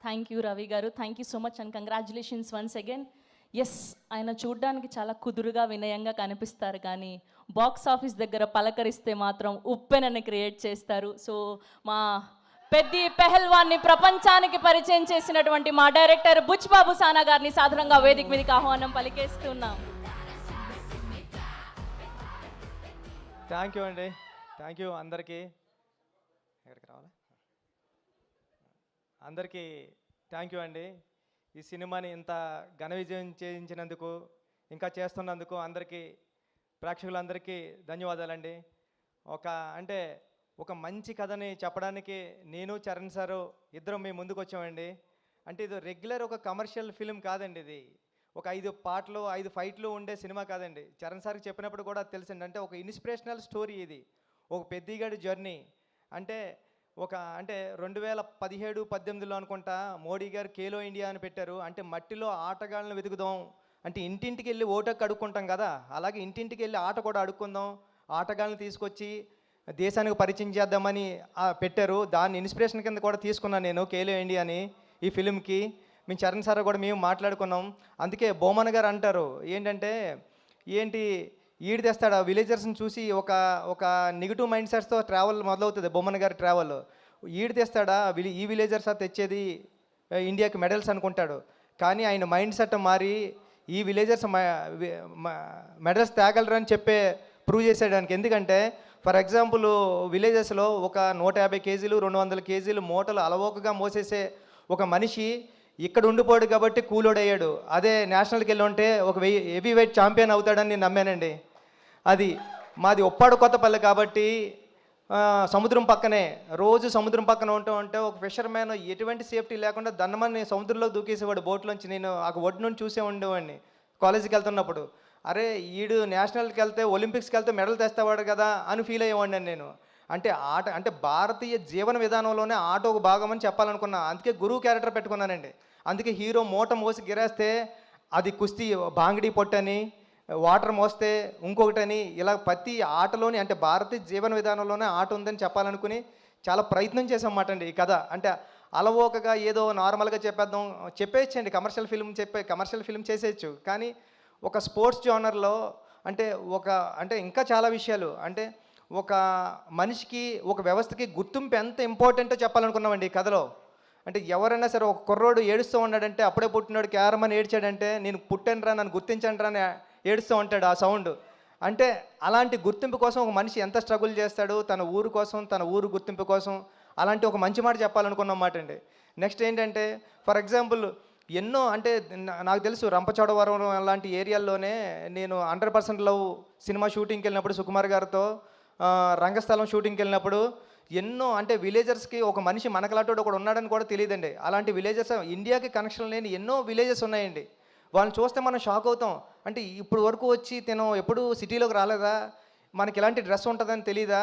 Thank you Ravi గారు, thank you so much and congratulations once again. Yes, ఆయన చూడ్డానికి చాలా కుదురుగా వినయంగా కనిపిస్తారు, కానీ బాక్స్ ఆఫీస్ దగ్గర పలకరిస్తే మాత్రం ఉప్పెనని క్రియేట్ చేస్తారు. సో మా పెద్ది పెహల్వాన్ని ప్రపంచానికి పరిచయం చేసినటువంటి మా డైరెక్టర్ బుచ్బాబు సానా గారిని సాధారణంగా వేదిక మీదకి ఆహ్వానం పలికేస్తున్నాం. థ్యాంక్ యూ అండి, థ్యాంక్ యూ అందరికీ. ఎక్కడికి రావాలా? అందరికీ థ్యాంక్ యూ అండి. ఈ సినిమాని ఇంత ఘన విజయం చేయించినందుకు, ఇంకా చేస్తున్నందుకు అందరికీ, ప్రేక్షకులందరికీ ధన్యవాదాలండి. ఒక మంచి కథని చెప్పడానికి నేను చరణ్ సారు ఇద్దరం మీ ముందుకు వచ్చామండి. అంటే ఇది రెగ్యులర్ ఒక కమర్షియల్ ఫిలిం కాదండి. ఇది ఒక 5 పాటలు 5 ఫైట్లు ఉండే సినిమా కాదండి. చరణ్ సార్కి చెప్పినప్పుడు కూడా తెలిసింది. అంటే ఒక ఇన్స్పిరేషనల్ స్టోరీ ఇది, ఒక పెద్దిగాడి జర్నీ. అంటే 2017-18లో అనుకుంటా మోడీ గారు ఖేలో ఇండియా అని పెట్టారు. అంటే మట్టిలో ఆటగాళ్ళని వెతుకుదాం, అంటే ఇంటింటికి వెళ్ళి ఓటకు అడుక్కుంటాం కదా, అలాగే ఇంటింటికి వెళ్ళి ఆట కూడా అడుక్కుందాం, ఆటగాళ్ళని తీసుకొచ్చి దేశానికి పరిచయం చేద్దామని పెట్టారు. దాన్ని ఇన్స్పిరేషన్ కింద కూడా తీసుకున్నాను నేను ఖేలో ఇండియాని ఈ ఫిలింకి. మేము చరణ్ సార్ కూడా మేము మాట్లాడుకున్నాం. అందుకే బొమ్మన్ గారు అంటారు ఏంటంటే, ఏంటి ఈడు తెస్తాడు ఆ విలేజర్స్ని చూసి ఒక నెగిటివ్ మైండ్ సెట్స్తో ట్రావెల్ మొదలవుతుంది బొమ్మన్ గారి ట్రావెల్. ఈడు తెస్తాడా ఈ విలేజర్స్ తెచ్చేది ఇండియాకి మెడల్స్ అనుకుంటాడు, కానీ ఆయన మైండ్ సెట్ మారి ఈ విలేజర్స్ మెడల్స్ తేగలరని ప్రూవ్ చేసేయడానికి. ఎందుకంటే ఫర్ ఎగ్జాంపుల్ విలేజెస్లో ఒక 150 కేజీలు 200 కేజీలు మూటలు అలవోకగా మోసేసే ఒక మనిషి ఇక్కడ ఉండిపోయాడు కాబట్టి కూలోడయ్యాడు. అదే నేషనల్కి వెళ్ళి ఉంటే ఒక హెవీ వెయిట్ ఛాంపియన్ అవుతాడని నేను నమ్మానండి. అది మాది ఉప్పాడు కొత్తపల్లి కాబట్టి సముద్రం పక్కనే, రోజు సముద్రం పక్కన ఉంటే ఒక ఫిషర్మ్యాన్ ఎటువంటి సేఫ్టీ లేకుండా దన్నమని సముద్రంలో దూకేసేవాడు బోట్లోంచి. నేను ఆ ఒడ్డు నుండి చూసే ఉండేవాడిని కాలేజీకి వెళ్తున్నప్పుడు. అరే ఈడు నేషనల్కి వెళ్తే ఒలింపిక్స్కి వెళ్తే మెడల్ తెస్తావాడు కదా అని ఫీల్ అయ్యేవాడిని నేను. అంటే ఆట అంటే భారతీయ జీవన విధానంలోనే ఆట ఒక భాగం అని చెప్పాలనుకున్నా. అందుకే గురువు క్యారెక్టర్ పెట్టుకున్నానండి. అందుకే హీరో మూట మోసి గిరేస్తే అది కుస్తీ బాంగిడి పొట్టని, వాటర్ మోస్తే ఇంకొకటని, ఇలా ప్రతి ఆటలోని అంటే భారతీయ జీవన విధానంలోనే ఆట ఉందని చెప్పాలనుకుని చాలా ప్రయత్నం చేసామన్నమాట అండి ఈ కథ. అంటే అలవోకగా ఏదో నార్మల్గా చెప్పేయచ్చండి, కమర్షియల్ ఫిల్మ్ చేసేయచ్చు. కానీ ఒక స్పోర్ట్స్ జోనర్లో అంటే ఇంకా చాలా విషయాలు, అంటే ఒక మనిషికి ఒక వ్యవస్థకి గుర్తింపు ఎంత ఇంపార్టెంటో చెప్పాలనుకున్నామండి ఈ కథలో. అంటే ఎవరైనా సరే ఒక కుర్రోడు ఏడుస్తూ ఉన్నాడంటే, అప్పుడే పుట్టినాడు క్యారమని ఏడ్చాడంటే, నేను పుట్టానురా నన్ను గుర్తించండి రా అని ఏడుస్తూ ఉంటాడు ఆ సౌండ్. అంటే అలాంటి గుర్తింపు కోసం ఒక మనిషి ఎంత స్ట్రగుల్ చేస్తాడు తన ఊరు కోసం, తన ఊరు గుర్తింపు కోసం. అలాంటి ఒక మంచి మాట చెప్పాలనుకున్నమాట అండి. నెక్స్ట్ ఏంటంటే ఫర్ ఎగ్జాంపుల్ ఎన్నో అంటే నాకు తెలుసు రంపచోడవరం అలాంటి ఏరియాల్లోనే నేను 100% లవ్ సినిమా షూటింగ్కి వెళ్ళినప్పుడు సుకుమార్ గారితో రంగస్థలం షూటింగ్కి వెళ్ళినప్పుడు ఎన్నో అంటే విలేజర్స్కి ఒక మనిషి మనకలాంటి ఒకడు ఉన్నాడని కూడా తెలియదండి. అలాంటి విలేజెస్ ఇండియాకి కనెక్షన్ లేని ఎన్నో విలేజెస్ ఉన్నాయండి. వాళ్ళని చూస్తే మనం షాక్ అవుతాం. అంటే ఇప్పుడు వరకు వచ్చి తిను ఎప్పుడు సిటీలోకి రాలేదా, మనకి ఇలాంటి డ్రెస్ ఉంటుందని తెలీదా,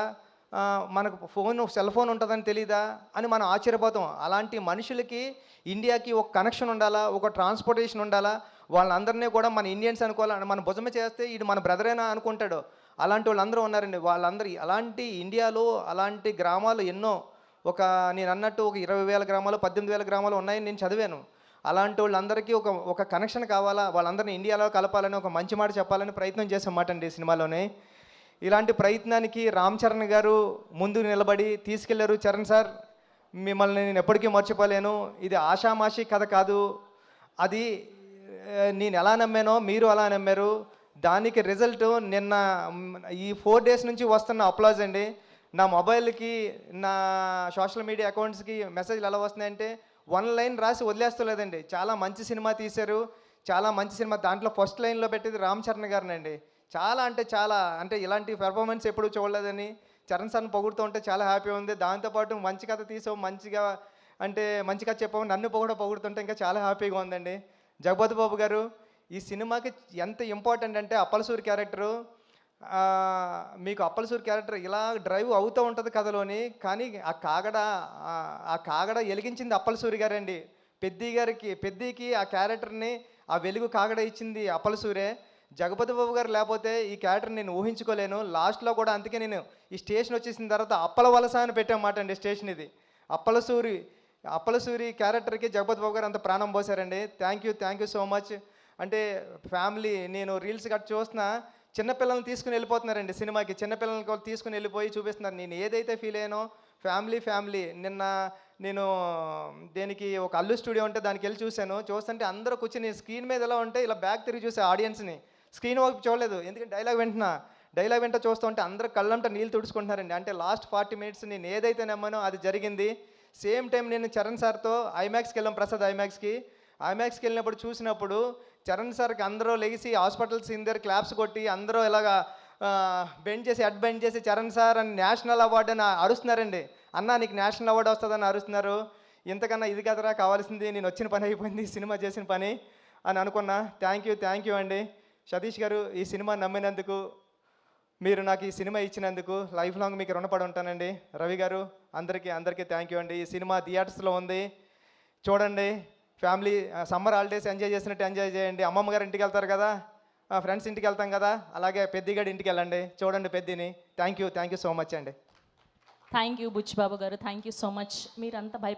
మనకు సెల్ ఫోన్ ఉంటుందని తెలీదా అని మనం ఆశ్చర్యపోతాం. అలాంటి మనుషులకి ఇండియాకి ఒక కనెక్షన్ ఉండాలా, ఒక ట్రాన్స్పోర్టేషన్ ఉండాలా, వాళ్ళందరినీ కూడా మన ఇండియన్స్ అనుకోవాలని మన భుజమే చేస్తే ఇది మన బ్రదరేనా అనుకుంటాడు. అలాంటి వాళ్ళందరూ ఉన్నారండి. వాళ్ళందరూ అలాంటి ఇండియాలో అలాంటి గ్రామాలు ఎన్నో, నేను అన్నట్టు ఒక 20,000 గ్రామాలు 18,000 గ్రామాలు ఉన్నాయని నేను చదివాను. అలాంటి వాళ్ళందరికీ ఒక కనెక్షన్ కావాలా, వాళ్ళందరినీ ఇండియాలో కలపాలని ఒక మంచి మాట చెప్పాలని ప్రయత్నం చేసామాట అండి సినిమాలోనే. ఇలాంటి ప్రయత్నానికి రామ్ చరణ్ గారు ముందు నిలబడి తీసుకెళ్లారు. చరణ్ సార్ మిమ్మల్ని నేను ఎప్పటికీ మర్చిపోలేను, ఇది ఆషామాషి కథ కాదు, అది నేను ఎలా నమ్మానో మీరు అలా నమ్మారు, దానికి రిజల్ట్ నిన్న ఈ 4 days నుంచి వస్తున్న అప్లాజ్ అండి. నా మొబైల్కి నా సోషల్ మీడియా అకౌంట్స్కి మెసేజ్లు ఎలా వస్తున్నాయంటే 1 లైన్ రాసి వదిలేస్తలేదండి. చాలా మంచి సినిమా తీశారు, చాలా మంచి సినిమా. దాంట్లో ఫస్ట్ లైన్లో పెట్టేది రామ్ చరణ్ గారినండి. చాలా అంటే ఇలాంటి పెర్ఫార్మెన్స్ ఎప్పుడు చూడలేదని చరణ్ సార్ని పొగుడుతూ ఉంటే చాలా హ్యాపీ ఉంది. దాంతోపాటు మంచి కథ తీసావు, మంచి కథ చెప్పావు, నన్ను పొగుడుతుంటే ఇంకా చాలా హ్యాపీగా ఉందండి. జగపతి బాబు గారు ఈ సినిమాకి ఎంత ఇంపార్టెంట్ అంటే అప్పలసూరి క్యారెక్టరు, మీకు అప్పలసూరి క్యారెక్టర్ ఇలా డ్రైవ్ అవుతూ ఉంటుంది కథలోని, కానీ ఆ కాగడ వెలిగించింది అప్పలసూరి గారండి. పెద్దికి ఆ క్యారెక్టర్ని ఆ వెలుగు కాగడ ఇచ్చింది అప్పలసూరే. జగపతి బాబు గారు లేకపోతే ఈ క్యారెక్టర్ నేను ఊహించుకోలేను. లాస్ట్లో కూడా అందుకే నేను ఈ స్టేషన్ వచ్చేసిన తర్వాత అప్పల వలస అని పెట్టామాట అండి స్టేషన్ ఇది. అప్పలసూరి అప్పలసూరి క్యారెక్టర్కి జగపతి బాబు గారు అంత ప్రాణం పోసారండి. Thank you so much. అంటే ఫ్యామిలీ నేను రీల్స్ గట్రా చూస్తున్నా, చిన్నపిల్లల్ని తీసుకుని వెళ్ళిపోతున్నారండి సినిమాకి. చిన్నపిల్లల్ని కూడా తీసుకుని వెళ్ళిపోయి చూపిస్తున్నారు. నేను ఏదైతే ఫీల్ అయ్యానో ఫ్యామిలీ నిన్న నేను దేనికి ఒక అల్లు స్టూడియో ఉంటే దానికి వెళ్ళి చూశాను. చూస్తుంటే అందరూ కూర్చొని స్క్రీన్ మీద ఎలా ఉంటే ఇలా బ్యాక్ తిరిగి చూసే ఆడియన్స్ని, స్క్రీన్ వైపు చూడలేదు. ఎందుకంటే డైలాగ్ వెంట చూస్తూ ఉంటే అందరూ కళ్ళంట నీళ్ళు తుడుచుకుంటున్నారండి. అంటే లాస్ట్ 40 మినిట్స్ నేను ఏదైతే నమ్మానో అది జరిగింది. సేమ్ టైం నేను చరణ్ సార్తో ఐమాక్స్కి వెళ్ళాం, ప్రసాద్ ఐమాక్స్కి వెళ్ళినప్పుడు చూసినప్పుడు చరణ్ సార్కి అందరూ లెగిసి హాస్పిటల్ సీన్ దగ్గర క్లాప్స్ కొట్టి అందరూ ఇలాగా హెడ్ బెండ్ చేసి చరణ్ సార్ అని నేషనల్ అవార్డు అని అరుస్తున్నారండి. అన్నా నీకు నేషనల్ అవార్డు వస్తుందని అరుస్తున్నారు. ఇంతకన్నా ఇది కదరా కావాల్సింది, నేను వచ్చిన పని అయిపోయింది, సినిమా చేసిన పని అని అనుకున్నా. థ్యాంక్ యూ అండి సతీష్ గారు, ఈ సినిమా నమ్మినందుకు, మీరు నాకు ఈ సినిమా ఇచ్చినందుకు లైఫ్ లాంగ్ మీకు రుణపడి ఉంటానండి. రవి గారు అందరికీ థ్యాంక్ యూ అండి. ఈ సినిమా థియేటర్స్లో ఉంది, చూడండి. ఫ్యామిలీ సమ్మర్ హాలిడేస్ ఎంజాయ్ చేసినట్టు ఎంజాయ్ చేయండి. అమ్మమ్మ గారు ఇంటికి వెళ్తారు కదా, ఫ్రెండ్స్ ఇంటికి వెళ్తాం కదా, అలాగే పెద్దిగాడి ఇంటికి వెళ్ళండి, చూడండి పెద్దిని. థ్యాంక్ యూ సో మచ్ అండి. థ్యాంక్ యూ బుచ్చిబాబు గారు, థ్యాంక్ యూ సో మచ్. మీరంతా